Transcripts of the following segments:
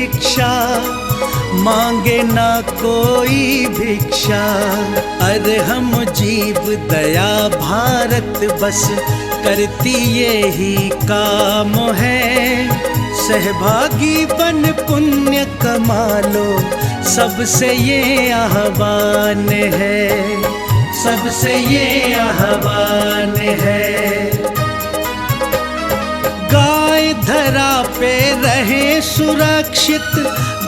शिक्षा, मांगे ना कोई भिक्षा। अरे हम जीव दया भारत बस करती ये ही काम है। सहभागी बन पुण्य कमा लो, सबसे ये आह्वान है, सबसे ये आह्वान है। गाय धरा पे रहे सुरक्षित,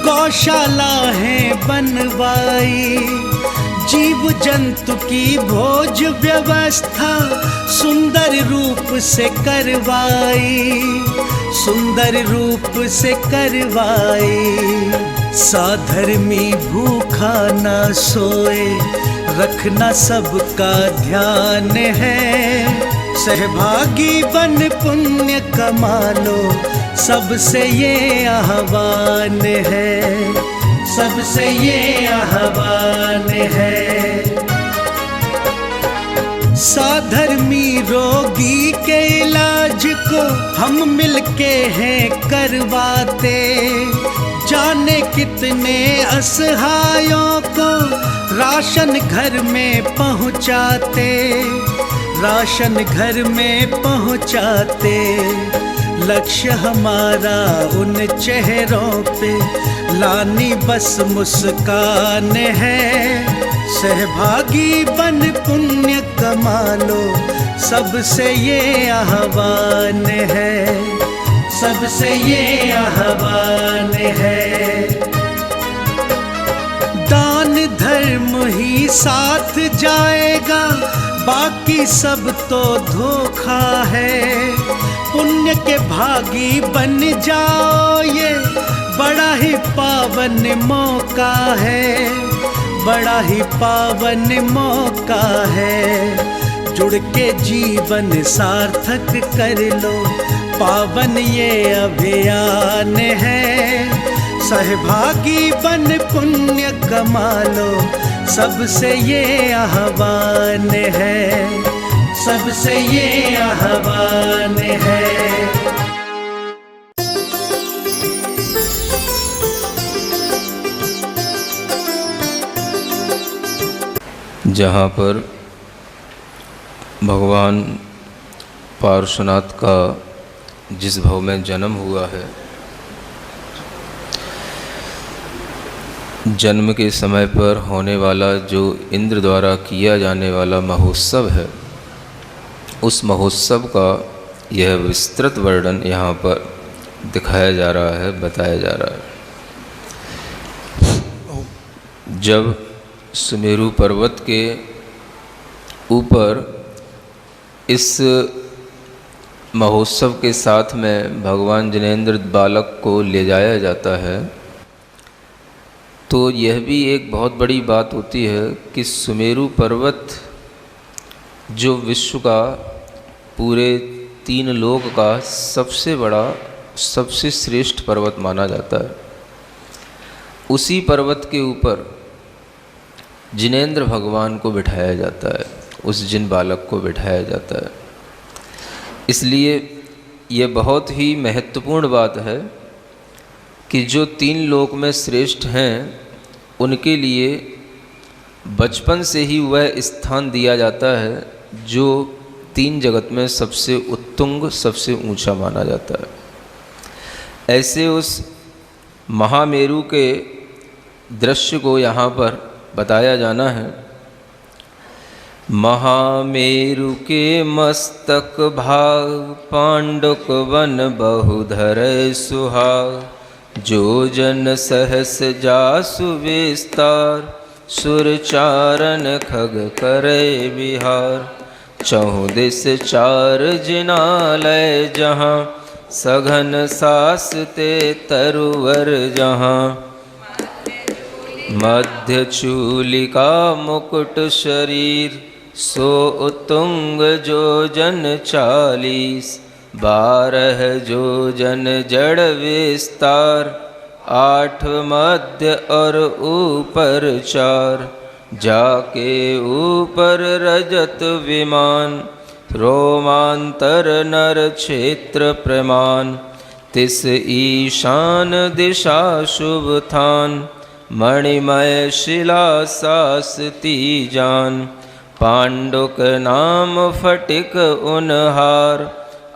गौशाला है बनवाई। जीव जंतु की भोज व्यवस्था सुंदर रूप से करवाई, सुंदर रूप से करवाई। साधर्मी भूखा ना सोए, रखना सबका ध्यान है। सहभागी बन पुण्य कमा लो, सबसे ये आह्वान है, सबसे ये आह्वान है। साधर्मी रोगी के इलाज को हम मिलके हैं करवाते। जाने कितने असहायों को राशन घर में पहुंचाते, राशन घर में पहुंचाते। लक्ष्य हमारा उन चेहरों पे लानी बस मुस्कान है। सहभागी बन पुण्य कमा लो, सबसे ये आह्वान है, सबसे ये आह्वान है। दान धर्म ही साथ जाएगा, बाकी सब तो धोखा है। पुण्य के भागी बन जाओ, ये बड़ा ही पावन मौका है, बड़ा ही पावन मौका है। जुड़ के जीवन सार्थक कर लो, पावन ये अभियान है। सहभागी बन पुण्य कमा लो, सबसे ये आह्वान है, सबसे ये आह्वान है। जहाँ पर भगवान पार्श्वनाथ का जिस भव में जन्म हुआ है, जन्म के समय पर होने वाला जो इंद्र द्वारा किया जाने वाला महोत्सव है, उस महोत्सव का यह विस्तृत वर्णन यहाँ पर दिखाया जा रहा है, बताया जा रहा है। जब सुमेरु पर्वत के ऊपर इस महोत्सव के साथ में भगवान जिनेंद्र बालक को ले जाया जाता है, तो यह भी एक बहुत बड़ी बात होती है कि सुमेरु पर्वत जो विश्व का पूरे 3 लोक का सबसे बड़ा, सबसे श्रेष्ठ पर्वत माना जाता है, उसी पर्वत के ऊपर जिनेंद्र भगवान को बिठाया जाता है, उस जिन बालक को बिठाया जाता है। इसलिए ये बहुत ही महत्वपूर्ण बात है कि जो 3 लोक में श्रेष्ठ हैं, उनके लिए बचपन से ही वह स्थान दिया जाता है जो 3 जगत में सबसे उत्तुंग, सबसे ऊंचा माना जाता है। ऐसे उस महामेरु के दृश्य को यहाँ पर बताया जाना है। महामेरु के मस्तक भाग, पांडुक वन बहुधर सुहाग। जो जन सहस जासु विस्तार, सुर चारण खग करे विहार। चहुँ दिस 4 जिनालय जहाँ, सघन सास ते तरुवर जहाँ। मध्य चूलिका मुकुट शरीर, सो उत्तुंग जो जन 40। 12 जो जन जड़ विस्तार, 8 मध्य और ऊपर 4। जाके ऊपर रजत विमान, रोमांतर नर क्षेत्र प्रमाण। तिस ईशान दिशा शुभ थान, मणिमय शिला सासती जान। पांडुक नाम फटिक उनहार,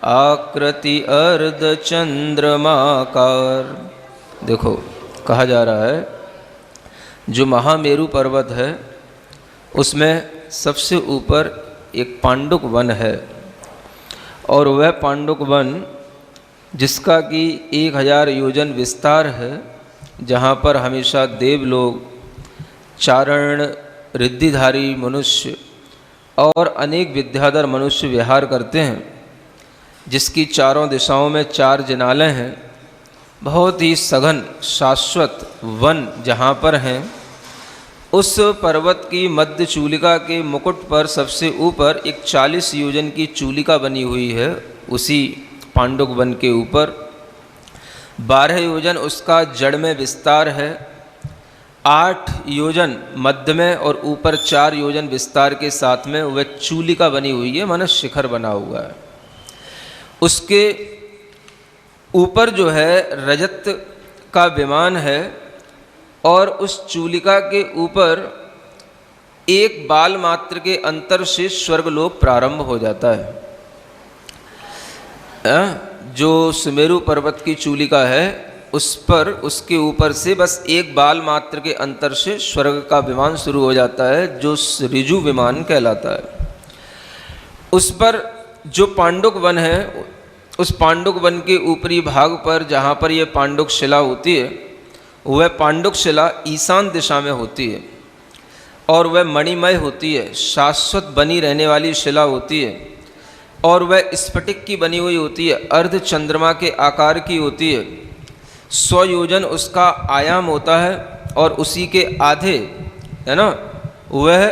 आकृति अर्ध चंद्रमाकार। देखो कहा जा रहा है जो महामेरु पर्वत है उसमें सबसे ऊपर एक पांडुक वन है, और वह पांडुक वन जिसका कि 1000 योजन विस्तार है, जहाँ पर हमेशा देव लोग, चारण, रिद्धिधारी मनुष्य और अनेक विद्याधर मनुष्य विहार करते हैं, जिसकी चारों दिशाओं में 4 जिनालय हैं। बहुत ही सघन शाश्वत वन जहाँ पर हैं, उस पर्वत की मध्य चूलिका के मुकुट पर सबसे ऊपर एक 40 योजन की चूलिका बनी हुई है। उसी पांडुक वन के ऊपर 12 योजन उसका जड़ में विस्तार है, 8 योजन मध्य में और ऊपर 4 योजन विस्तार के साथ में वह चूलिका बनी हुई है, मानो शिखर बना हुआ है। उसके ऊपर जो है रजत का विमान है, और उस चूलिका के ऊपर एक बाल मात्र के अंतर से स्वर्गलोक प्रारंभ हो जाता है। जो सुमेरु पर्वत की चूलिका है उस पर, उसके ऊपर से बस एक बाल मात्र के अंतर से स्वर्ग का विमान शुरू हो जाता है, जो ऋजु विमान कहलाता है। उस पर जो पांडुक वन है, उस पांडुक वन के ऊपरी भाग पर जहाँ पर यह पांडुक शिला होती है, वह पांडुक शिला ईशान दिशा में होती है, और वह मणिमय होती है, शाश्वत बनी रहने वाली शिला होती है, और वह स्फटिक की बनी हुई होती है, अर्ध चंद्रमा के आकार की होती है। 100 योजन उसका आयाम होता है, और उसी के आधे है ना वह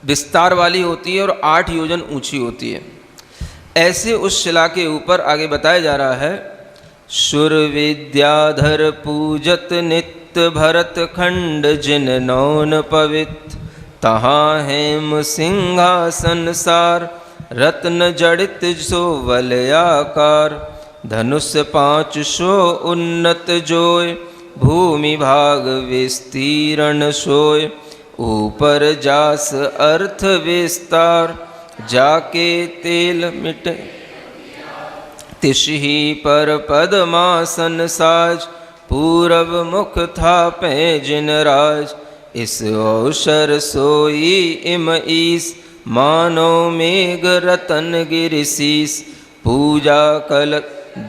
विस्तार वाली होती है, और 8 योजन ऊंची होती है। ऐसे उस शिला के ऊपर आगे बताया जा रहा है, शुर विद्याधर पूजत नित्य भरत खंड जिन नौन पवित, तहाँ हेम सिंहासन सार, रत्न जड़ित सो वलयाकार, धनुष 500 उन्नत जोय, भूमि भाग विस्तीर्ण सोय, ऊपर जास अर्थ विस्तार, जाके तेल मिट तिशही पर पद्मासन साज, पूरब मुख था पे जिन राज, इस अवसर सोई इम ईस, मानो मेघ रतन गिरिशीस, पूजा कल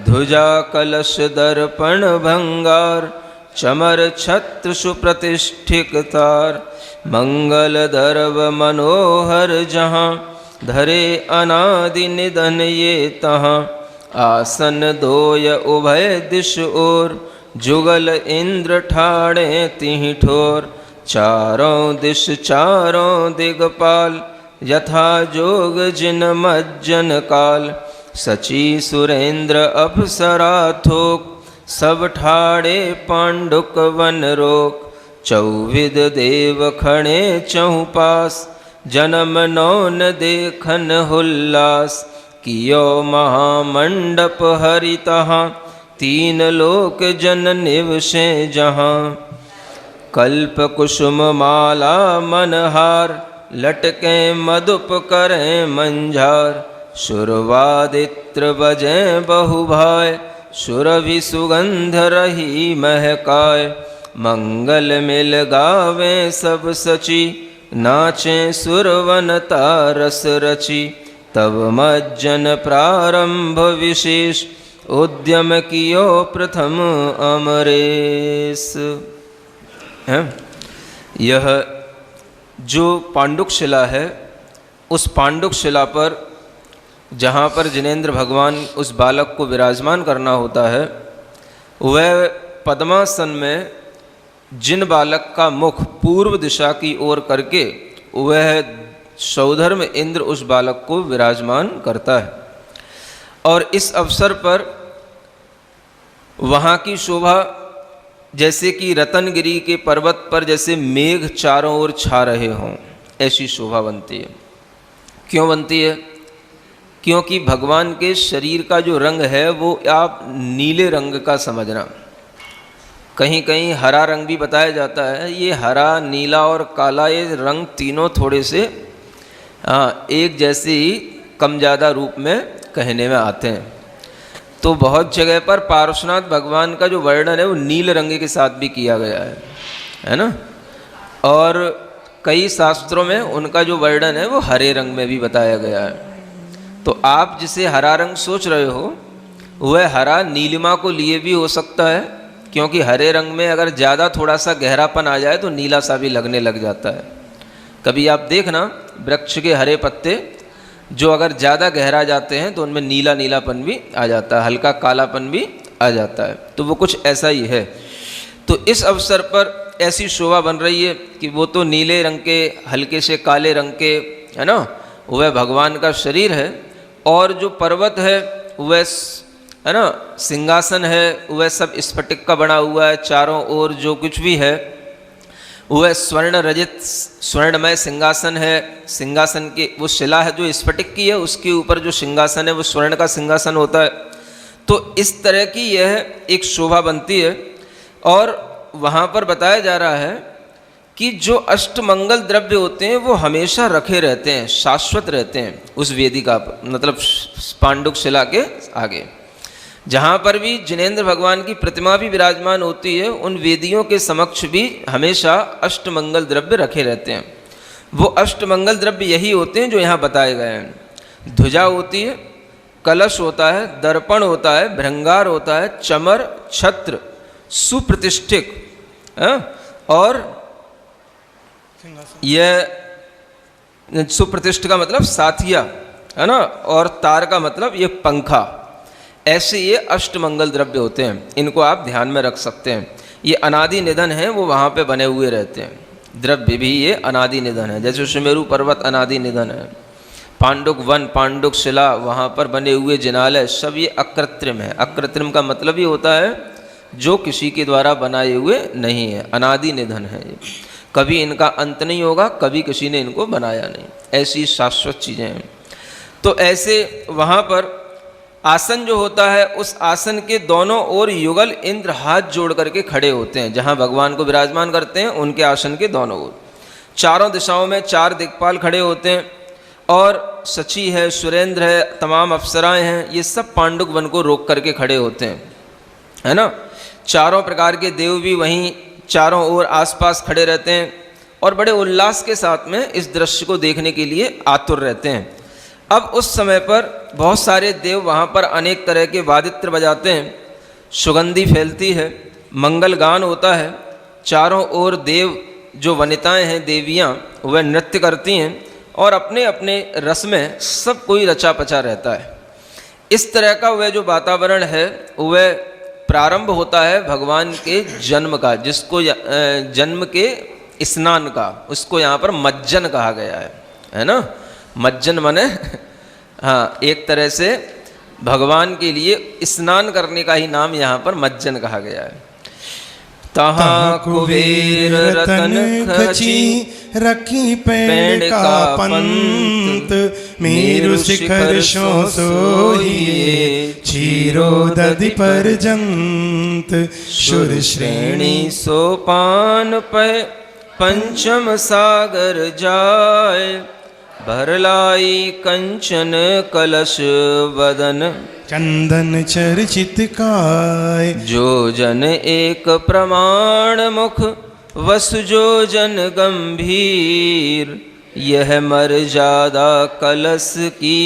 ध्वजा कलश दर्पण भंगार, चमर छत्र सुप्रतिष्ठिक तार, मंगल दर्व मनोहर जहाँ, धरे अनादि निधन ये तहाँ, आसन दोय उभय दिश ओर, जुगल इंद्र ठाड़े तिहि ठोर, चारों दिश चारों दिगपाल, यथा जोग जिन मज्जन काल, सची सुरेंद्र अप्सरा थोक, सब ठाड़े पांडुक वन रोक, चौविद देव खड़े चहुपास, जन्म नौन देखन हुल्लास, कियो महामंडप हरि तहाँ, 3 लोक जन निवसे जहाँ, कल्प कुसुम माला मनहार, लटके मधुप करें मंझार, सुरवादित्र बजे बहुभाय, सुरभि सुगंध रही महकाय, मंगल मिल गावे सब सची, नाचे सुरवनता रस रची, तब मज्जन प्रारंभ विशेष, उद्यम कियो प्रथम अमरेश। यह जो पांडुक शिला है, उस पांडुक शिला पर जहाँ पर जिनेंद्र भगवान उस बालक को विराजमान करना होता है, वह पद्मासन में जिन बालक का मुख पूर्व दिशा की ओर करके वह सौधर्म इंद्र उस बालक को विराजमान करता है। और इस अवसर पर वहाँ की शोभा जैसे कि रतनगिरी के पर्वत पर जैसे मेघ चारों ओर छा रहे हों, ऐसी शोभा बनती है। क्यों बनती है? क्योंकि भगवान के शरीर का जो रंग है वो आप नीले रंग का समझना। कहीं कहीं हरा रंग भी बताया जाता है। ये हरा, नीला और काला, ये रंग तीनों थोड़े से एक जैसे ही कम ज़्यादा रूप में कहने में आते हैं। तो बहुत जगह पर पार्श्वनाथ भगवान का जो वर्णन है वो नील रंग के साथ भी किया गया है ना। और कई शास्त्रों में उनका जो वर्णन है वो हरे रंग में भी बताया गया है। तो आप जिसे हरा रंग सोच रहे हो वह हरा नीलिमा को लिए भी हो सकता है, क्योंकि हरे रंग में अगर ज़्यादा थोड़ा सा गहरापन आ जाए तो नीला सा भी लगने लग जाता है। कभी आप देखना वृक्ष के हरे पत्ते जो अगर ज़्यादा गहरा जाते हैं तो उनमें नीला नीलापन भी आ जाता है, हल्का कालापन भी आ जाता है। तो वो कुछ ऐसा ही है। तो इस अवसर पर ऐसी शोभा बन रही है कि वो तो नीले रंग के, हल्के से काले रंग के, है ना, वह भगवान का शरीर है। और जो पर्वत है वह, है ना, सिंहासन है, वह सब स्फटिक का बना हुआ है। चारों ओर जो कुछ भी है वह स्वर्ण रजित स्वर्णमय सिंहासन है। सिंहासन के वो शिला है जो स्फटिक की है, उसके ऊपर जो सिंहासन है वो स्वर्ण का सिंहासन होता है। तो इस तरह की यह एक शोभा बनती है। और वहाँ पर बताया जा रहा है कि जो अष्टमंगल द्रव्य होते हैं वो हमेशा रखे रहते हैं, शाश्वत रहते हैं उस वेदिका पर, मतलब पांडुक शिला के आगे। जहाँ पर भी जिनेंद्र भगवान की प्रतिमा भी विराजमान होती है, उन वेदियों के समक्ष भी हमेशा अष्टमंगल द्रव्य रखे रहते हैं। वो अष्टमंगल द्रव्य यही होते हैं जो यहाँ बताए गए हैं। ध्वजा होती है, कलश होता है, दर्पण होता है, भृंगार होता है, चमर, छत्र, सुप्रतिष्ठिक, और यह सुप्रतिष्ठ का मतलब साथिया, है ना, और तार का मतलब ये पंखा। ऐसे ये अष्टमंगल द्रव्य होते हैं, इनको आप ध्यान में रख सकते हैं। ये अनादि निधन है, वो वहाँ पे बने हुए रहते हैं। द्रव्य भी ये अनादि निधन है, जैसे सुमेरु पर्वत अनादि निधन है, पांडुक वन, पांडुक शिला, वहाँ पर बने हुए जिनालय, सब ये अकृत्रिम है। अकृत्रिम का मतलब ये होता है जो किसी के द्वारा बनाए हुए नहीं है, अनादि निधन है ये। कभी इनका अंत नहीं होगा, कभी किसी ने इनको बनाया नहीं, ऐसी शाश्वत चीज़ें हैं। तो ऐसे वहाँ पर आसन जो होता है, उस आसन के दोनों ओर युगल इंद्र हाथ जोड़ करके खड़े होते हैं। जहाँ भगवान को विराजमान करते हैं उनके आसन के दोनों ओर चारों दिशाओं में 4 दिक्पाल खड़े होते हैं। और सची है, सुरेंद्र है, तमाम अप्सराएं हैं, ये सब पांडुक वन को रोक करके खड़े होते हैं, है ना। चारों प्रकार के देव भी वहीं चारों ओर आसपास खड़े रहते हैं और बड़े उल्लास के साथ में इस दृश्य को देखने के लिए आतुर रहते हैं। अब उस समय पर बहुत सारे देव वहाँ पर अनेक तरह के वादित्र बजाते हैं, सुगंधी फैलती है, मंगल गान होता है। चारों ओर देव जो वनिताएं हैं, देवियाँ, वह नृत्य करती हैं और अपने अपने रस में सब कोई रचा पचा रहता है। इस तरह का वह जो वातावरण है वह प्रारंभ होता है भगवान के जन्म का, जिसको जन्म के स्नान का, उसको यहाँ पर मज्जन कहा गया है ना। मज्जन माने हाँ, एक तरह से भगवान के लिए स्नान करने का ही नाम यहाँ पर मज्जन कहा गया है। तहाँ कुबेर रतन खची रखी पेड़ का पंत, मेरु शिखर शो सोहिए चीरो दधि पर जंत, शुर श्रेणी सोपान पे पंचम सागर जाय, भरलाई कंचन कलश वदन, चंदन चर्चित काय, जो जन एक प्रमाण मुख, वसु जो जन गंभीर, यह मर्यादा कलश की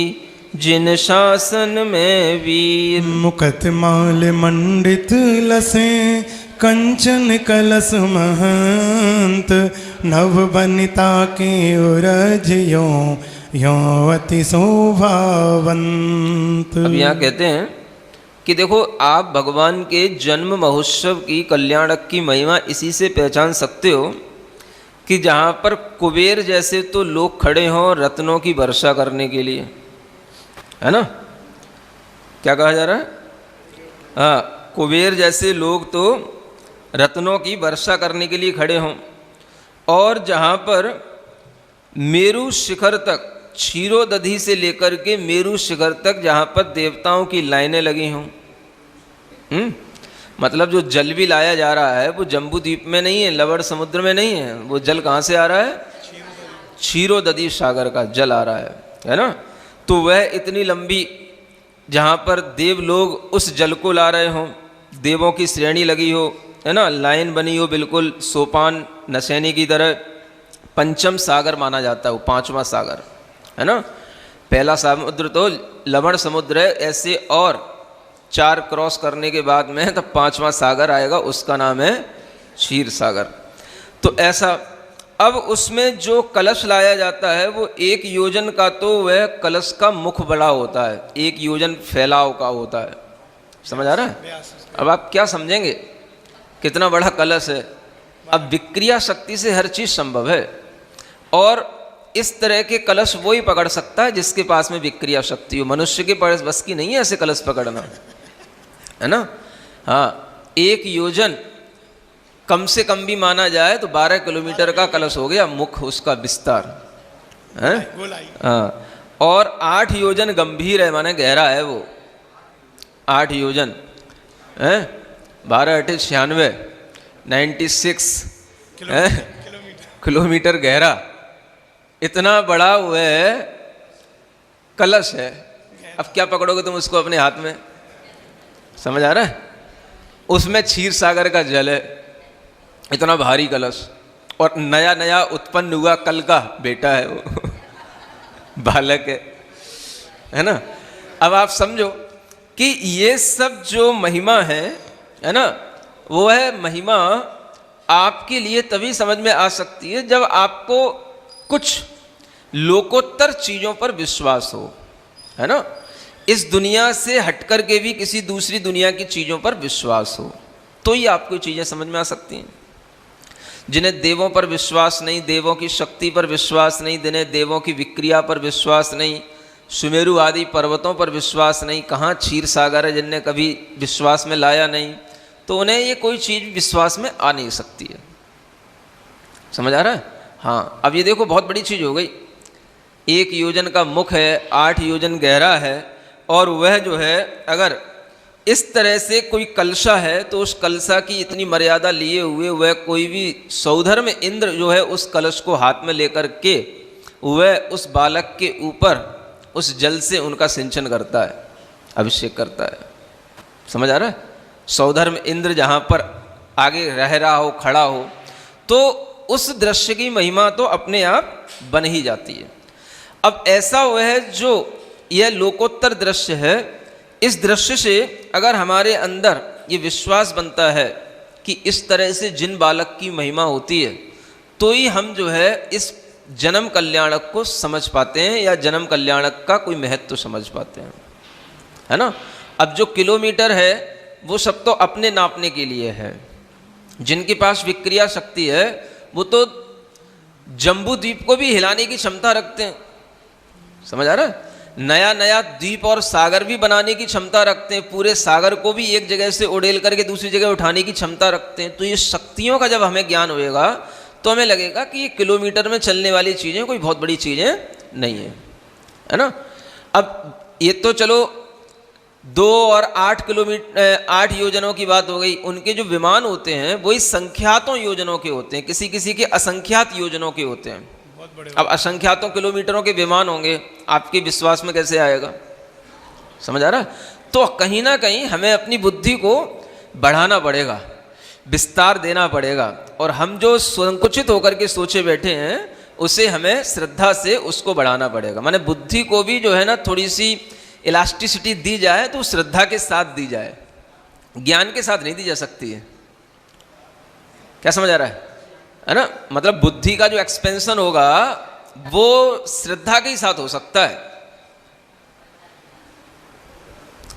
जिन शासन में वीर। मुकत माल मंडित लसे कंचन कलश महंत, नव बनिता के उरज यो अति शोभावंत। अब यहाँ कहते हैं कि देखो, आप भगवान के जन्म महोत्सव की, कल्याणक की महिमा इसी से पहचान सकते हो कि जहाँ पर कुबेर जैसे तो लोग खड़े हों रत्नों की वर्षा करने के लिए, है ना। क्या कहा जा रहा है? हाँ, कुबेर जैसे लोग तो रत्नों की वर्षा करने के लिए खड़े हों, और जहाँ पर मेरु शिखर तक क्षीरोदधि से लेकर के मेरु शिखर तक जहाँ पर देवताओं की लाइनें लगी हों। मतलब जो जल भी लाया जा रहा है वो जम्बू द्वीप में नहीं है, लवण समुद्र में नहीं है, वो जल कहाँ से आ रहा है? क्षीरोदधि सागर का जल आ रहा है ना। तो वह इतनी लंबी, जहाँ पर देव लोग उस जल को ला रहे हों, देवों की श्रेणी लगी हो, है ना, लाइन बनी हो बिल्कुल सोपान नशैनी की तरह, पंचम सागर माना जाता है वो, पांचवा सागर है ना। पहला समुद्र तो लवण समुद्र है, ऐसे और 4 क्रॉस करने के बाद में तब पांचवा सागर आएगा, उसका नाम है क्षीर सागर। तो ऐसा, अब उसमें जो कलश लाया जाता है वो 1 योजन का, तो वह कलश का मुख बड़ा होता है, 1 योजन फैलाव का होता है। समझ आ रहा है? अब आप क्या समझेंगे कितना बड़ा कलश है। अब विक्रिया शक्ति से हर चीज संभव है, और इस तरह के कलश वो ही पकड़ सकता है जिसके पास में विक्रिया शक्ति हो। मनुष्य के पास बस की नहीं है ऐसे कलश पकड़ना, है ना। हाँ, 1 योजन कम से कम भी माना जाए तो 12 किलोमीटर का कलश हो गया मुख, उसका विस्तार है। हाँ, और 8 योजन गंभीर है, माने गहरा है वो, 8 योजन है, 12 8 96 96 किलोमीटर गहरा, इतना बड़ा वह कलश है। अब क्या पकड़ोगे तुम उसको अपने हाथ में? समझ आ रहा है? उसमें क्षीर सागर का जल है, इतना भारी कलश, और नया नया उत्पन्न हुआ कल का बेटा है वो बालक है ना। अब आप समझो कि ये सब जो महिमा है ना, वो है महिमा आपके लिए तभी समझ में आ सकती है जब आपको कुछ लोकोत्तर चीजों पर विश्वास हो, है ना। इस दुनिया से हटकर के भी किसी दूसरी दुनिया की चीजों पर विश्वास हो, तो ही आपको चीजें समझ में आ सकती हैं। जिन्हें देवों पर विश्वास नहीं, देवों की शक्ति पर विश्वास नहीं, जिन्हें देवों की विक्रिया पर विश्वास नहीं, सुमेरु आदि पर्वतों पर विश्वास नहीं, कहाँ क्षीर सागर है जिनने कभी विश्वास में लाया नहीं, तो उन्हें ये कोई चीज़ विश्वास में आ नहीं सकती है। समझ आ रहा है? हाँ, अब ये देखो बहुत बड़ी चीज़ हो गई। 1 योजन का मुख है, 8 योजन गहरा है, और वह जो है अगर इस तरह से कोई कलशा है तो उस कलशा की इतनी मर्यादा लिए हुए वह कोई भी सौधर्म में इंद्र जो है उस कलश को हाथ में लेकर के वह उस बालक के ऊपर उस जल से उनका सिंचन करता है, अभिषेक करता है। समझ आ रहा है? सौधर्म इंद्र जहाँ पर आगे रह रहा हो, खड़ा हो, तो उस दृश्य की महिमा तो अपने आप बन ही जाती है। अब ऐसा वह जो यह लोकोत्तर दृश्य है, इस दृश्य से अगर हमारे अंदर ये विश्वास बनता है कि इस तरह से जिन बालक की महिमा होती है, तो ही हम जो है इस जन्म कल्याणक को समझ पाते हैं, या जन्म कल्याणक का कोई महत्व समझ पाते हैं, है ना। अब जो किलोमीटर है वो सब तो अपने नापने के लिए है, जिनके पास विक्रिया शक्ति है वो तो जम्बू द्वीप को भी हिलाने की क्षमता रखते हैं। समझ आ रहा है? नया नया द्वीप और सागर भी बनाने की क्षमता रखते हैं, पूरे सागर को भी एक जगह से उड़ेल करके दूसरी जगह उठाने की क्षमता रखते हैं। तो ये शक्तियों का जब हमें ज्ञान होएगा तो हमें लगेगा कि ये किलोमीटर में चलने वाली चीज़ें कोई बहुत बड़ी चीज़ें नहीं है ना। अब ये तो चलो 2 और 8 किलोमीटर 8 योजनों की बात हो गई। उनके जो विमान होते हैं वही संख्यातों योजनों के होते हैं, किसी किसी के असंख्यात योजनों के होते हैं। अब असंख्यातों किलोमीटरों के विमान होंगे, आपके विश्वास में कैसे आएगा? समझ आ रहा है? तो कहीं ना कहीं हमें अपनी बुद्धि को बढ़ाना पड़ेगा, विस्तार देना पड़ेगा, और हम जो संकुचित होकर के सोचे बैठे हैं उसे हमें श्रद्धा से उसको बढ़ाना पड़ेगा। माने बुद्धि को भी जो है ना थोड़ी सी इलास्टिसिटी दी जाए तो श्रद्धा के साथ दी जाए, ज्ञान के साथ नहीं दी जा सकती है। क्या समझ आ रहा है ना? मतलब बुद्धि का जो एक्सपेंशन होगा वो श्रद्धा के ही साथ हो सकता है।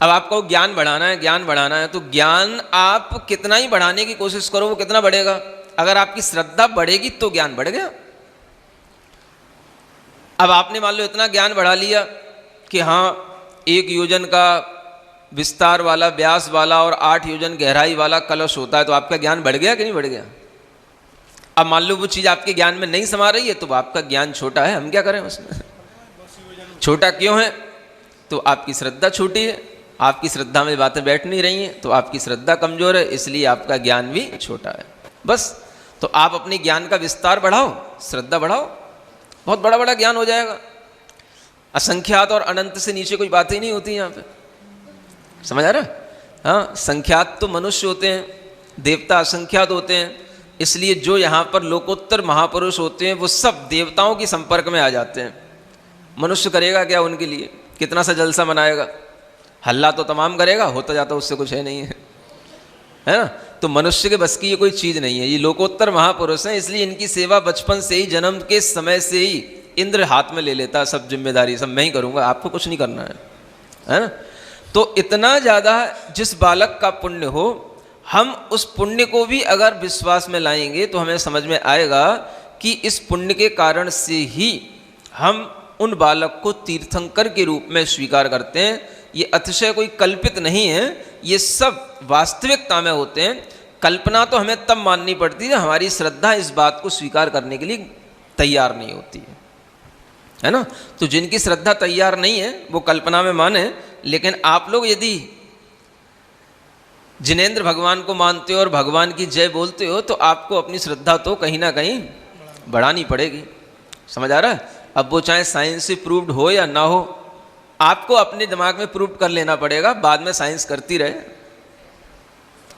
अब आपको ज्ञान बढ़ाना है, ज्ञान बढ़ाना है, तो ज्ञान आप कितना ही बढ़ाने की कोशिश करो वो कितना बढ़ेगा? अगर आपकी श्रद्धा बढ़ेगी तो ज्ञान बढ़ गया। अब आपने मान लो इतना ज्ञान बढ़ा लिया कि हाँ 1 योजन का विस्तार वाला, व्यास वाला और 8 योजन गहराई वाला कलश होता है, तो आपका ज्ञान बढ़ गया कि नहीं बढ़ गया? अब मान लो वो चीज़ आपके ज्ञान में नहीं समा रही है तो आपका ज्ञान छोटा है, हम क्या करें उसमें? छोटा क्यों है? तो आपकी श्रद्धा छोटी है, आपकी श्रद्धा में बातें बैठ नहीं रही हैं, तो आपकी श्रद्धा कमज़ोर है, इसलिए आपका ज्ञान भी छोटा है। बस, तो आप अपने ज्ञान का विस्तार बढ़ाओ, श्रद्धा बढ़ाओ, बहुत बड़ा बड़ा ज्ञान हो जाएगा। असंख्यात और अनंत से नीचे कोई बात ही नहीं होती यहाँ पे, समझ आ रहा है? हाँ, संख्यात तो मनुष्य होते हैं, देवता असंख्यात होते हैं, इसलिए जो यहाँ पर लोकोत्तर महापुरुष होते हैं वो सब देवताओं के संपर्क में आ जाते हैं। मनुष्य करेगा क्या उनके लिए? कितना सा जलसा मनाएगा, हल्ला तो तमाम करेगा, होता जाता उससे कुछ है नहीं है, है ना? तो मनुष्य के बस की ये कोई चीज़ नहीं है, ये लोकोत्तर महापुरुष हैं, इसलिए इनकी सेवा बचपन से ही, जन्म के समय से ही इंद्र हाथ में ले लेता है, सब जिम्मेदारी सब मैं ही करूँगा, आपको कुछ नहीं करना है ना? तो इतना ज़्यादा जिस बालक का पुण्य हो, हम उस पुण्य को भी अगर विश्वास में लाएंगे तो हमें समझ में आएगा कि इस पुण्य के कारण से ही हम उन बालक को तीर्थंकर के रूप में स्वीकार करते हैं। ये अतिशय कोई कल्पित नहीं है, ये सब वास्तविकता में होते हैं। कल्पना तो हमें तब माननी पड़ती है हमारी श्रद्धा इस बात को स्वीकार करने के लिए तैयार नहीं होती है ना? तो जिनकी श्रद्धा तैयार नहीं है वो कल्पना में माने, लेकिन आप लोग यदि जिनेंद्र भगवान को मानते हो और भगवान की जय बोलते हो तो आपको अपनी श्रद्धा तो कहीं ना कहीं बढ़ानी पड़ेगी, समझ आ रहा है? अब वो चाहे साइंस से प्रूव्ड हो या ना हो, आपको अपने दिमाग में प्रूव कर लेना पड़ेगा, बाद में साइंस करती रहे,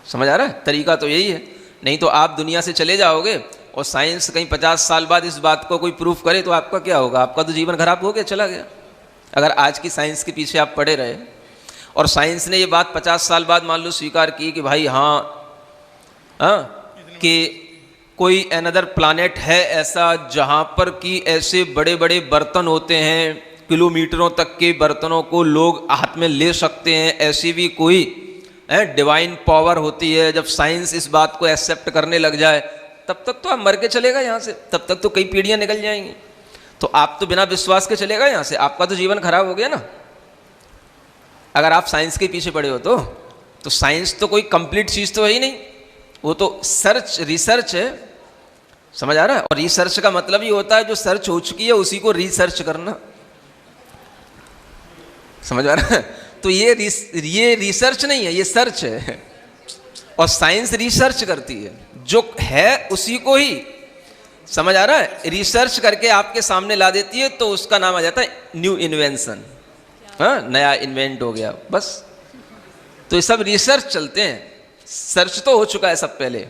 समझ आ रहा है? तरीका तो यही है, नहीं तो आप दुनिया से चले जाओगे और साइंस कहीं 50 साल बाद इस बात को कोई प्रूफ करे तो आपका क्या होगा? आपका तो जीवन खराब हो गया, चला गया। अगर आज की साइंस के पीछे आप पड़े रहे और साइंस ने ये बात 50 साल बाद मान लो स्वीकार की कि भाई हाँ कि कोई अनदर प्लानेट है ऐसा जहाँ पर कि ऐसे बड़े बड़े बर्तन होते हैं, किलोमीटरों तक के बर्तनों को लोग हाथ में ले सकते हैं, ऐसी भी कोई डिवाइन पावर होती है। जब साइंस इस बात को एक्सेप्ट करने लग जाए तब तक तो आप मर के चलेगा यहाँ से, तब तक तो कई पीढ़ियाँ निकल जाएंगी। तो आप तो बिना विश्वास के चलेगा यहाँ से, आपका तो जीवन खराब हो गया ना। अगर आप साइंस के पीछे पड़े हो तो साइंस तो कोई कंप्लीट चीज़ तो है ही नहीं, वो तो सर्च रिसर्च है, समझ आ रहा है? और रिसर्च का मतलब ही होता है जो सर्च हो चुकी है उसी को रिसर्च करना, समझ आ रहा है? तो ये रिसर्च नहीं है, ये सर्च है। और साइंस रिसर्च करती है, जो है उसी को ही, समझ आ रहा है, रिसर्च करके आपके सामने ला देती है, तो उसका नाम आ जाता है न्यू इन्वेंशन। हाँ, नया इन्वेंट हो गया, बस। तो ये सब रिसर्च चलते हैं, सर्च तो हो चुका है सब पहले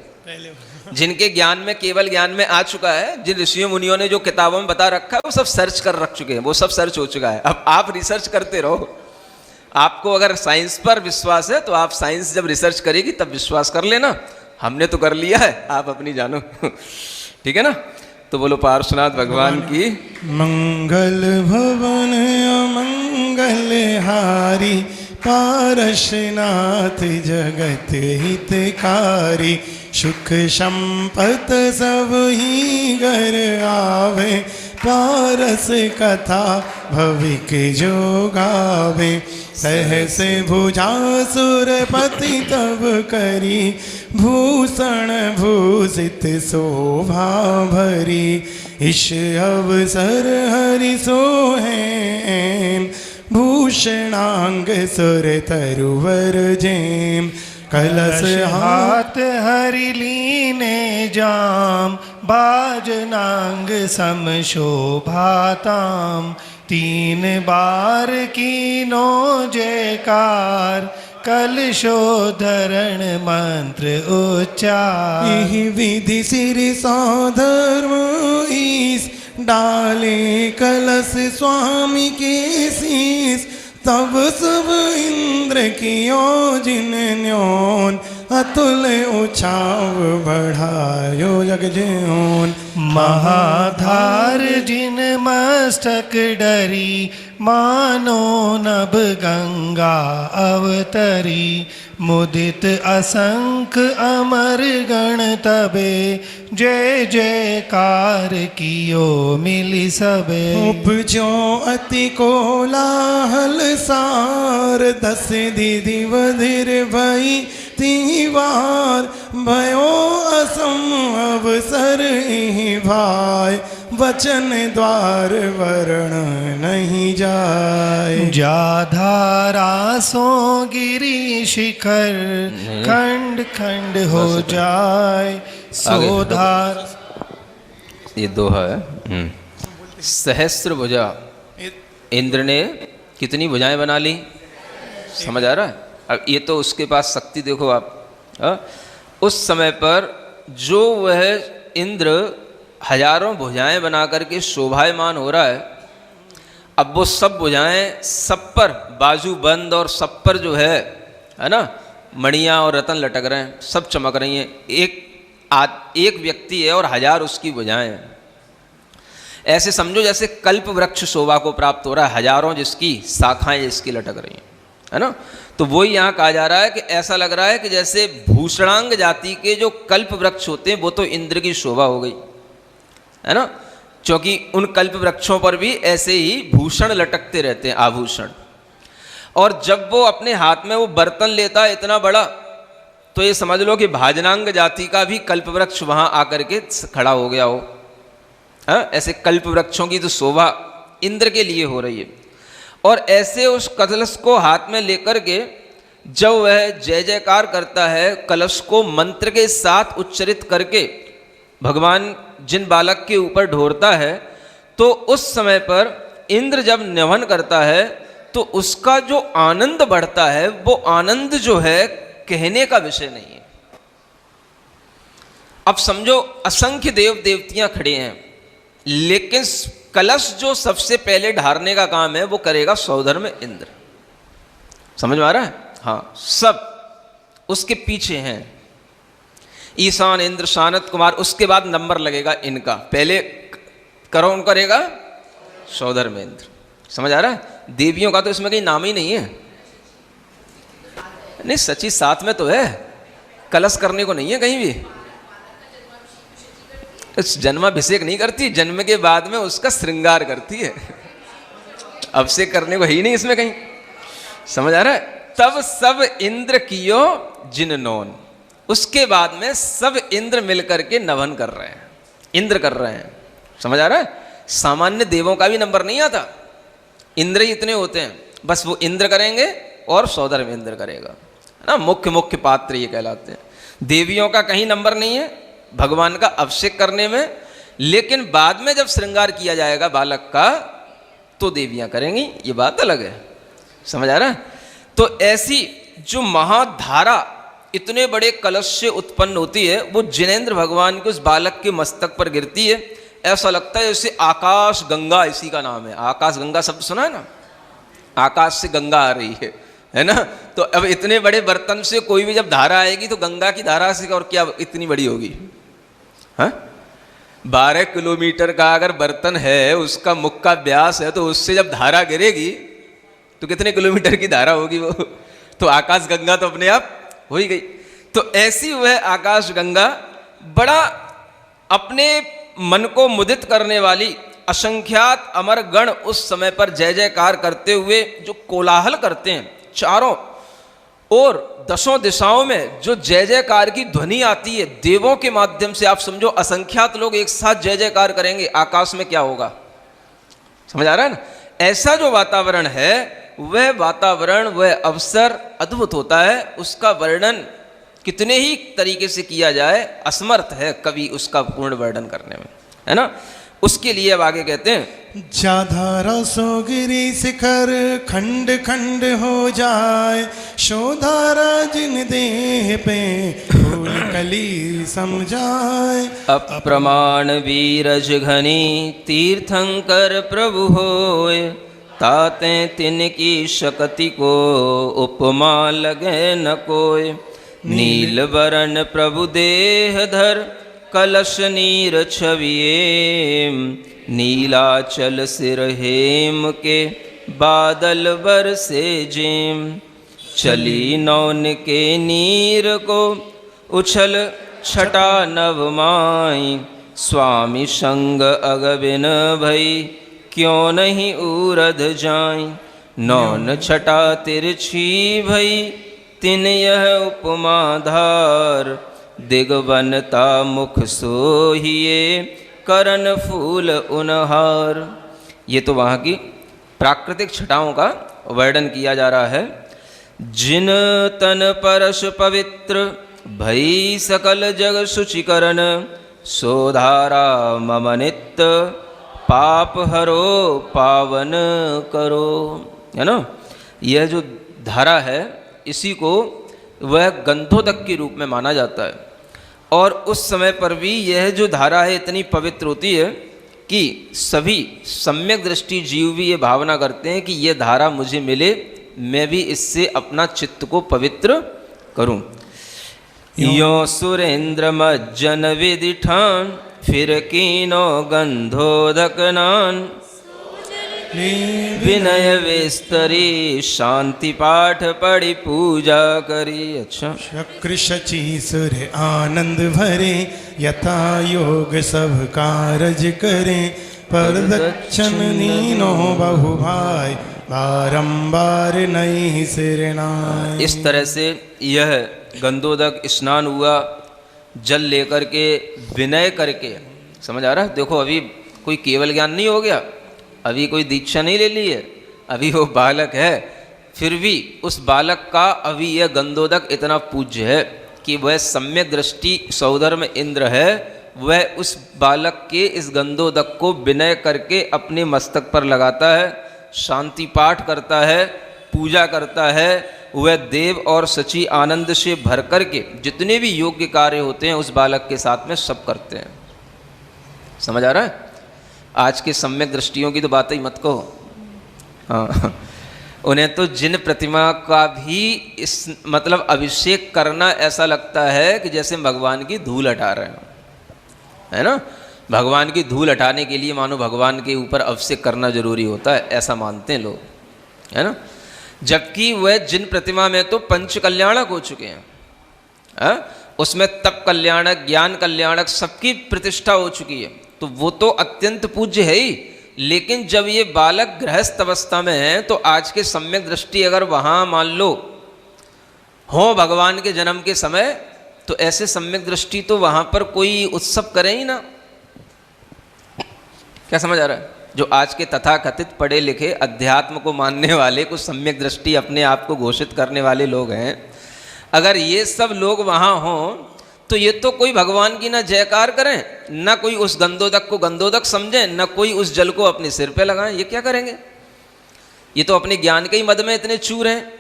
जिनके ज्ञान में, केवल ज्ञान में आ चुका है, जिन ऋषियों मुनियों ने जो किताबों में बता रखा है वो सब सर्च कर रख चुके हैं, वो सब सर्च हो चुका है। अब आप रिसर्च करते रहो। आपको अगर साइंस पर विश्वास है तो आप साइंस जब रिसर्च करेगी तब विश्वास कर लेना, हमने तो कर लिया है, आप अपनी जानो। ठीक है ना? तो बोलो पार्श्वनाथ भगवान की मंगल भवन अमंगल हारी, पारशनाथ जगत हितकारी, सुख संपत सब ही घर आवे, पारस कथा भविक जो गावे, सहस भुजा सुरपति तब करी, भूषण भूषित शोभा भरी, इस अवसर हरि सोहें, भूषणांग सुर तरुवर जेम, कलश हाथ हरि लीने जाम, बाजनांग सम शोभाताम, 3 बार कीनो जयकार, कलशोधरण मंत्र उच्चार, यही विधि सिर साधर्म ईस, डाले कलश स्वामी के शीस, तब सब इंद्र कियो जिन न्योन, अतुल उछाव बढ़ायो जग ज्योन, महाधार जिन मस्तक डरी, मानो नभ गंगा अवतरी, मुदित असंख अमर गण तबे, जय जयकार कियो मिली सबे, उपजो अति कोलाहल सार, 10 दीदी बधिर भई तीवार, भयो असम अवसर ही भाई, वचन द्वार वर्ण नहीं जाए। जाधारा सो गिरी शिखर खंड खंड हो जाए। सोधार ये दोहा है। सहस्त्र भुजा, इंद्र ने कितनी भुजाएं बना ली, समझ आ रहा है। अब ये तो उसके पास शक्ति देखो आप। उस समय पर जो वह इंद्र हजारों भुजाएं बना करके शोभायमान हो रहा है, अब वो सब भुजाएं सब पर बाजू बंद और सब पर जो है ना मणियाँ और रतन लटक रहे हैं, सब चमक रही हैं। एक व्यक्ति है और हजार उसकी भुजाएं हैं। ऐसे समझो जैसे कल्प वृक्ष शोभा को प्राप्त हो रहा है, हजारों जिसकी शाखाएं जिसकी लटक रही हैं, है ना। तो वही यहाँ कहा जा रहा है कि ऐसा लग रहा है कि जैसे भूषणांग जाति के जो कल्प वृक्ष होते हैं वो तो इंद्र की शोभा हो गई, है ना, क्योंकि उन कल्प वृक्षों पर भी ऐसे ही भूषण लटकते रहते हैं, आभूषण। और जब वो अपने हाथ में वो बर्तन लेता है इतना बड़ा, तो ये समझ लो कि भाजनांग जाति का भी कल्प वृक्ष वहाँ आकर के खड़ा हो गया हो। ऐसे कल्प वृक्षों की तो शोभा इंद्र के लिए हो रही है। और ऐसे उस कलश को हाथ में लेकर के जब वह जय जयकार करता है, कलश को मंत्र के साथ उच्चरित करके भगवान जिन बालक के ऊपर ढोरता है, तो उस समय पर इंद्र जब न्यवन करता है तो उसका जो आनंद बढ़ता है, वो आनंद जो है कहने का विषय नहीं है। अब समझो असंख्य देव देवतियां खड़े हैं, लेकिन कलश जो सबसे पहले ढारने का काम है वो करेगा सौधर्म इंद्र। समझ में आ रहा है? हाँ, सब उसके पीछे हैं। ईशान इंद्र, शानत कुमार, उसके बाद नंबर लगेगा इनका। पहले कौन करेगा? सौधर्म इंद्र। समझ आ रहा है? देवियों का तो इसमें कहीं नाम ही नहीं है। नहीं, सच्ची साथ में तो है, कलश करने को नहीं है कहीं भी। इस जन्माभिषेक नहीं करती, जन्म के बाद में उसका श्रृंगार करती है। अभिषेक करने को है ही नहीं इसमें कहीं। समझ आ रहा है? तब सब इंद्र कियो जिन नौन, उसके बाद में सब इंद्र मिलकर के नवन कर रहे हैं, इंद्र कर रहे हैं। समझ आ रहा है? सामान्य देवों का भी नंबर नहीं आता, इंद्र ही इतने होते हैं। बस वो इंद्र करेंगे और सौधर्म इंद्र करेगा, है ना। मुख्य मुख्य पात्र ये कहलाते हैं। देवियों का कहीं नंबर नहीं है भगवान का अभिषेक करने में, लेकिन बाद में जब श्रृंगार किया जाएगा बालक का तो देवियां करेंगी, ये बात अलग है। समझ आ रहा है? तो ऐसी जो महाधारा इतने बड़े कलश से उत्पन्न होती है, वो जिनेंद्र भगवान के उस बालक के मस्तक पर गिरती है। ऐसा लगता है जैसे आकाश गंगा, इसी का नाम है। आकाश गंगा शब्द सुना है ना? आकाश से गंगा आ रही है ना। तो अब इतने बड़े बर्तन से कोई भी जब धारा आएगी तो गंगा की धारा से और क्या इतनी बड़ी होगी? हाँ, 12 किलोमीटर का अगर बर्तन है, उसका मुख का व्यास है, तो उससे जब धारा गिरेगी तो कितने किलोमीटर की धारा होगी वो? तो आकाश गंगा तो अपने आप हो ही गई। तो ऐसी वह आकाश गंगा बड़ा अपने मन को मुदित करने वाली असंख्यात अमर गण उस समय पर जय जयकार करते हुए जो कोलाहल करते हैं, चारों और दसों दिशाओं में जो जय जयकार की ध्वनि आती है देवों के माध्यम से। आप समझो असंख्यात लोग एक साथ जय जयकार करेंगे, आकाश में क्या होगा? समझ आ रहा है ना? ऐसा जो वातावरण है, वह वातावरण, वह अवसर अद्भुत होता है। उसका वर्णन कितने ही तरीके से किया जाए, असमर्थ है कवि उसका पूर्ण वर्णन करने में, है ना। उसके लिए अब आगे कहते हैं, जाधारा सो गिरी शिखर खंड खंड हो जाए, शोधारा जिन देह पे फूल कली समझाए। अप्रमाण वीरज घनी तीर्थंकर प्रभु होए, ताते तिनकी शक्ति को उपमा लगे न कोय। नील वरण प्रभु देह धर कलश नीर छविए, नीलाचल सिर हेम के बादल बरसे जेम। चली नौन के नीर को उछल छटा नवमाई, स्वामी संग अगबिन भई क्यों नहीं उरध जाई। नौन छटा तिरछी भई तिन यह उपमा धार, दिगवनता मुख सोहिए करण फूल उनहार। ये तो वहाँ की प्राकृतिक छटाओं का वर्णन किया जा रहा है। जिन तन परश पवित्र भई सकल जग शुचिकरण, सोधारा मम नित्य पाप हरो पावन करो। है ना, यह जो धारा है इसी को वह गंधोदक के रूप में माना जाता है। और उस समय पर भी यह जो धारा है इतनी पवित्र होती है कि सभी सम्यक दृष्टि जीव भी ये भावना करते हैं कि ये धारा मुझे मिले, मैं भी इससे अपना चित्त को पवित्र करूं। यो सुरेंद्र मज्जन विधि ठान, फिर कीनो गंधोदक नान, विनय विस्तरी शांति पाठ पढ़ी पूजा करी। अच्छा, शक्र शची सूर्य आनंद भरे, यथा योग सब कारज करे, पर दक्षिण नीनो बहु भाई, बारंबार नहीं सिरनाय। इस तरह से यह गंधोदक स्नान हुआ, जल लेकर के विनय करके। समझ आ रहा है? देखो अभी कोई केवल ज्ञान नहीं हो गया, अभी कोई दीक्षा नहीं ले ली है, अभी वो बालक है, फिर भी उस बालक का अभी यह गंधोदक इतना पूज्य है कि वह सम्यक दृष्टि सौधर्म इंद्र है, वह उस बालक के इस गंधोदक को विनय करके अपने मस्तक पर लगाता है, शांति पाठ करता है, पूजा करता है। वह देव और सची आनंद से भर करके जितने भी योग्य कार्य होते हैं उस बालक के साथ में सब करते हैं। समझ आ रहा है? आज के सम्यक दृष्टियों की तो बात ही मत कहो। हाँ, उन्हें तो जिन प्रतिमा का भी इस मतलब अभिषेक करना ऐसा लगता है कि जैसे भगवान की धूल हटा रहे हैं, है ना। भगवान की धूल हटाने के लिए मानो भगवान के ऊपर अभिषेक करना जरूरी होता है, ऐसा मानते हैं लोग, है ना। जबकि वह जिन प्रतिमा में तो पंच कल्याणक हो चुके हैं, है? उसमें तप कल्याणक, ज्ञान कल्याणक सबकी प्रतिष्ठा हो चुकी है, तो वो तो अत्यंत पूज्य है ही। लेकिन जब ये बालक गृहस्थ अवस्था में है तो आज के सम्यक दृष्टि अगर वहाँ मान लो हो भगवान के जन्म के समय, तो ऐसे सम्यक दृष्टि तो वहाँ पर कोई उत्सव करे ही ना। क्या समझ आ रहा है? जो आज के तथाकथित पढ़े लिखे अध्यात्म को मानने वाले, कुछ सम्यक दृष्टि अपने आप को घोषित करने वाले लोग हैं, अगर ये सब लोग वहाँ हों तो ये तो कोई भगवान की ना जयकार करें, ना कोई उस गंधोदक को गंधोदक समझें, ना कोई उस जल को अपने सिर पे लगाएं। ये क्या करेंगे? ये तो अपने ज्ञान के ही मद में इतने चूर हैं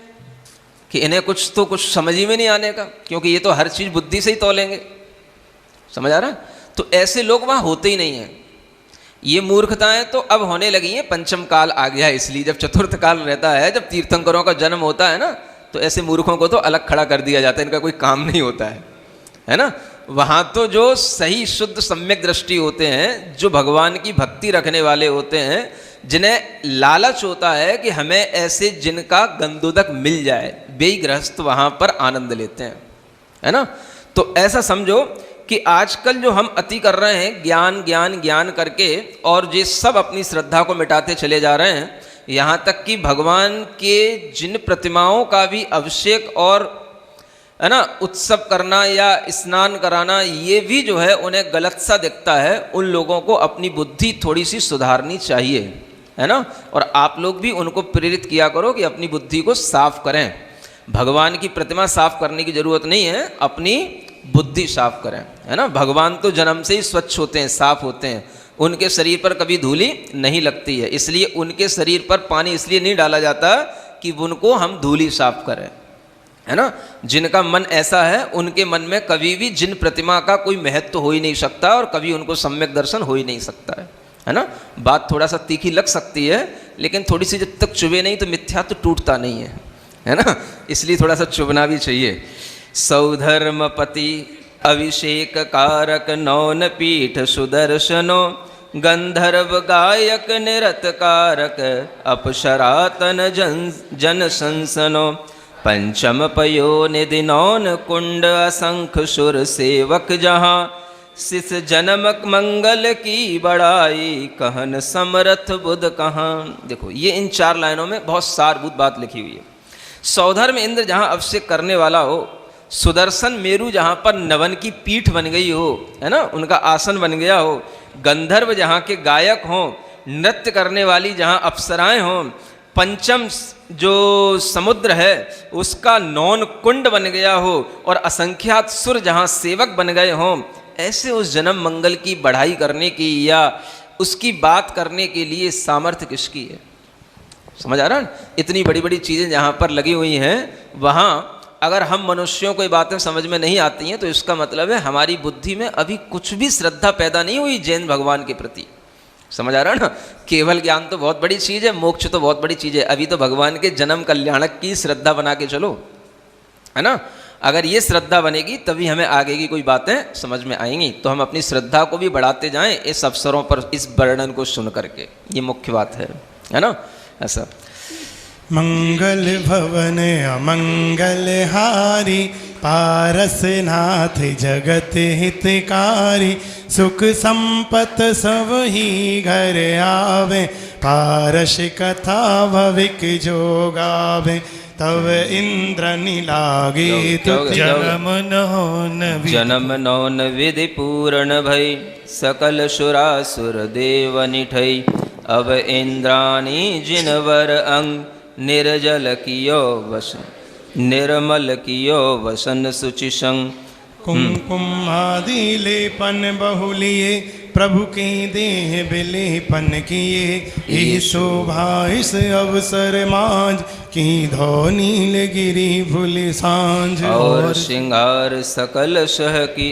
कि इन्हें कुछ समझ ही में नहीं आने का, क्योंकि ये तो हर चीज़ बुद्धि से ही तोलेंगे। समझ आ रहा है? तो ऐसे लोग वहाँ होते ही नहीं हैं। ये मूर्खताएं तो अब होने लगी हैं, पंचम काल आ गया है इसलिए। जब चतुर्थ काल रहता है, जब तीर्थंकरों का जन्म होता है ना, तो ऐसे मूर्खों को तो अलग खड़ा कर दिया जाता है, इनका कोई काम नहीं होता है ना। वहाँ तो जो सही शुद्ध सम्यक दृष्टि होते हैं, जो भगवान की भक्ति रखने वाले होते हैं, जिन्हें लालच होता है कि हमें ऐसे जिनका गंधोदक मिल जाए, वे गृहस्थ वहाँ पर आनंद लेते हैं, है ना। तो ऐसा समझो कि आजकल जो हम अति कर रहे हैं, ज्ञान ज्ञान ज्ञान करके, और ये सब अपनी श्रद्धा को मिटाते चले जा रहे हैं, यहाँ तक कि भगवान के जिन प्रतिमाओं का भी अभिषेक और है ना उत्सव करना या स्नान कराना, ये भी जो है उन्हें गलत सा दिखता है। उन लोगों को अपनी बुद्धि थोड़ी सी सुधारनी चाहिए, है ना। और आप लोग भी उनको प्रेरित किया करो कि अपनी बुद्धि को साफ करें। भगवान की प्रतिमा साफ करने की जरूरत नहीं है, अपनी बुद्धि साफ करें, है ना। भगवान तो जन्म से ही स्वच्छ होते हैं, साफ होते हैं, उनके शरीर पर कभी धूली नहीं लगती है। इसलिए उनके शरीर पर पानी इसलिए नहीं डाला जाता कि उनको हम धूली साफ करें, है ना। जिनका मन ऐसा है, उनके मन में कभी भी जिन प्रतिमा का कोई महत्व हो ही नहीं सकता, और कभी उनको सम्यक दर्शन हो ही नहीं सकता है ना। बात थोड़ा सा तीखी लग सकती है, लेकिन थोड़ी सी जब तक चुभे नहीं तो मिथ्या तो टूटता नहीं है ना। इसलिए थोड़ा सा चुभना भी चाहिए। सौधर्मपति अभिषेक कारक नौन पीठ सुदर्शनो, गंधर्व गायक निरत कारक अपशरातन जन संसनो, पंचम पयो निधि नौन कुंड असंख सुर सेवक जहाँ, सिस जन्मक मंगल की बड़ाई कहन समरथ बुध कहाँ। देखो ये इन 4 लाइनों में बहुत सारभूत बात लिखी हुई है। सौधर्म इंद्र जहाँ अभिषेक करने वाला हो, सुदर्शन मेरु जहाँ पर नवन की पीठ बन गई हो, है ना, उनका आसन बन गया हो, गंधर्व जहाँ के गायक हों, नृत्य करने वाली जहाँ अप्सराएं हों, पंचम जो समुद्र है उसका नौन कुंड बन गया हो और असंख्यात सुर जहाँ सेवक बन गए हों, ऐसे उस जन्म मंगल की बढ़ाई करने की या उसकी बात करने के लिए सामर्थ्य किसकी है? समझ आ रहा है? इतनी बड़ी बड़ी चीज़ें जहाँ पर लगी हुई हैं, वहाँ अगर हम मनुष्यों को ये बातें समझ में नहीं आती हैं तो इसका मतलब है हमारी बुद्धि में अभी कुछ भी श्रद्धा पैदा नहीं हुई जैन भगवान के प्रति। समझ आ रहा है ना? केवल ज्ञान तो बहुत बड़ी चीज़ है, मोक्ष तो बहुत बड़ी चीज़ है, अभी तो भगवान के जन्म कल्याणक की श्रद्धा बना के चलो, है ना? अगर ये श्रद्धा बनेगी तभी हमें आगे की कोई बातें समझ में आएंगी। तो हम अपनी श्रद्धा को भी बढ़ाते जाएं इस अवसरों पर, इस वर्णन को सुन करके, ये मुख्य बात है ना? ऐसा मंगल भवन अमंगल हारी, पारसनाथ जगत हितकारी, सुख संपत सब ही घर आवे, पारस कथा भविक जो गावे, तब इंद्र निलागे तुझ जन्म नौन विधि पूर्ण भई, सकल सुरासुर देव निठई, अब इंद्राणी जिनवर अंग, निर्जल कियो वसन, निर्मल कियो वसन शुचि संग। कुमकुम आदि लेपन बहुलिए, प्रभु के देह विलेपन किए, ई शोभा इस अवसर मांझ, की धो नीलगिरी भूल सांझ। और श्रृंगार सकल सह की,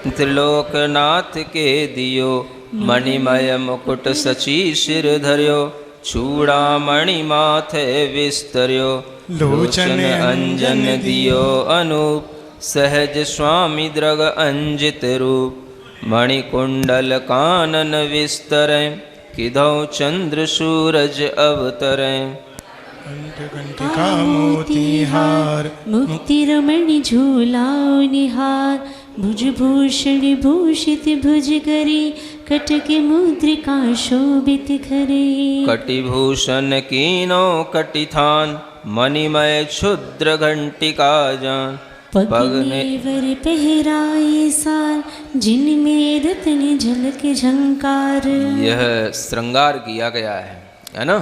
त्रिलोकनाथ के दियो, मणिमय मुकुट सची सिर धर्यो, चूड़ामणि माथे विस्तर्यो, लोचन अंजन दियो अनूप, सहज स्वामी द्रग अंजित रूप, मणिकुंडल कानन विस्तरें, किधौ चंद्र सूरज अवतरें। कंठिका मोतीहार, मुक्ति रमणि झूलाओ निहार, भुजभूषण भूषित भुजगरी, कटक मुद्रिका शोभित खरे। कटिभूषण कीनो कटिथान, मणिमय क्षुद्र घंटिका जान, पगनेवर पहराए सार, जिनमें रत्न झलक झंकार। यह श्रृंगार किया गया है ना?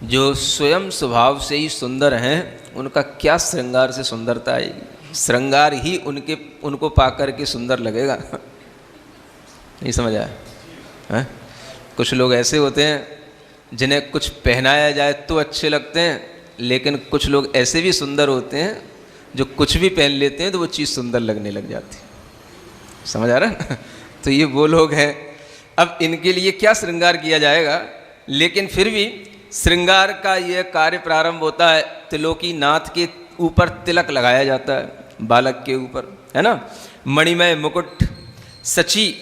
जो स्वयं स्वभाव से ही सुंदर हैं उनका क्या श्रृंगार से सुंदरता आएगी? श्रृंगार ही उनको पाकर के सुंदर लगेगा। नहीं समझ आया? कुछ लोग ऐसे होते हैं जिन्हें कुछ पहनाया जाए तो अच्छे लगते हैं, लेकिन कुछ लोग ऐसे भी सुंदर होते हैं जो कुछ भी पहन लेते हैं तो वो चीज़ सुंदर लगने लग जाती है। समझ आ रहा है? तो ये वो लोग हैं। अब इनके लिए क्या श्रृंगार किया जाएगा? लेकिन फिर भी श्रृंगार का यह कार्य प्रारंभ होता है, त्रिलोकी नाथ के ऊपर तिलक लगाया जाता है, बालक के ऊपर, है ना? मणिमय मुकुट सची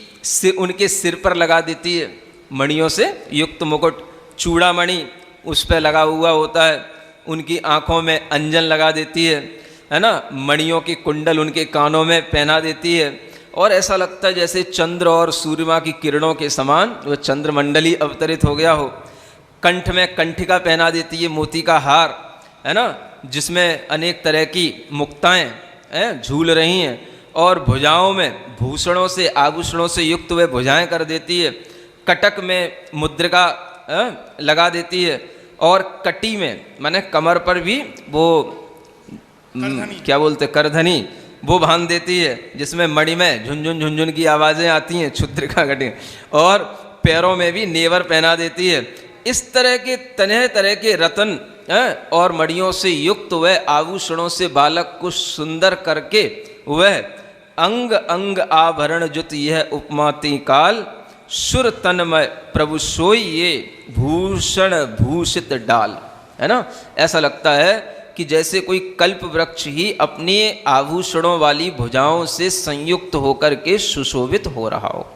उनके सिर पर लगा देती है, मणियों से युक्त मुकुट, चूड़ामणि उस पर लगा हुआ होता है, उनकी आँखों में अंजन लगा देती है ना? मणियों की कुंडल उनके कानों में पहना देती है, और ऐसा लगता है जैसे चंद्र और सूर्यमा की किरणों के समान वह चंद्रमंडली अवतरित हो गया हो। कंठ में कंठिका पहना देती है, मोती का हार, है ना, जिसमें अनेक तरह की मुक्ताएं झूल रही हैं, और भुजाओं में भूषणों से आभूषणों से युक्त वे भुजाएं कर देती है। कटक में मुद्रिका लगा देती है, और कटी में माने कमर पर भी वो क्या बोलते करधनी वो बांध देती है, जिसमें मणि में झुनझुन झुनझुन की आवाज़ें आती हैं, क्षुद्रिका कटी, और पैरों में भी नेवर पहना देती है। इस तरह के तरह के रतन और मणियों से युक्त वह आभूषणों से बालक को सुंदर करके वह अंग अंग आभरण जुत यह उपमाति काल, सुर तन्मय प्रभु सोई ये भूषण भूषित डाल, है ना? ऐसा लगता है कि जैसे कोई कल्प वृक्ष ही अपने आभूषणों वाली भुजाओं से संयुक्त होकर के सुशोभित हो रहा हो।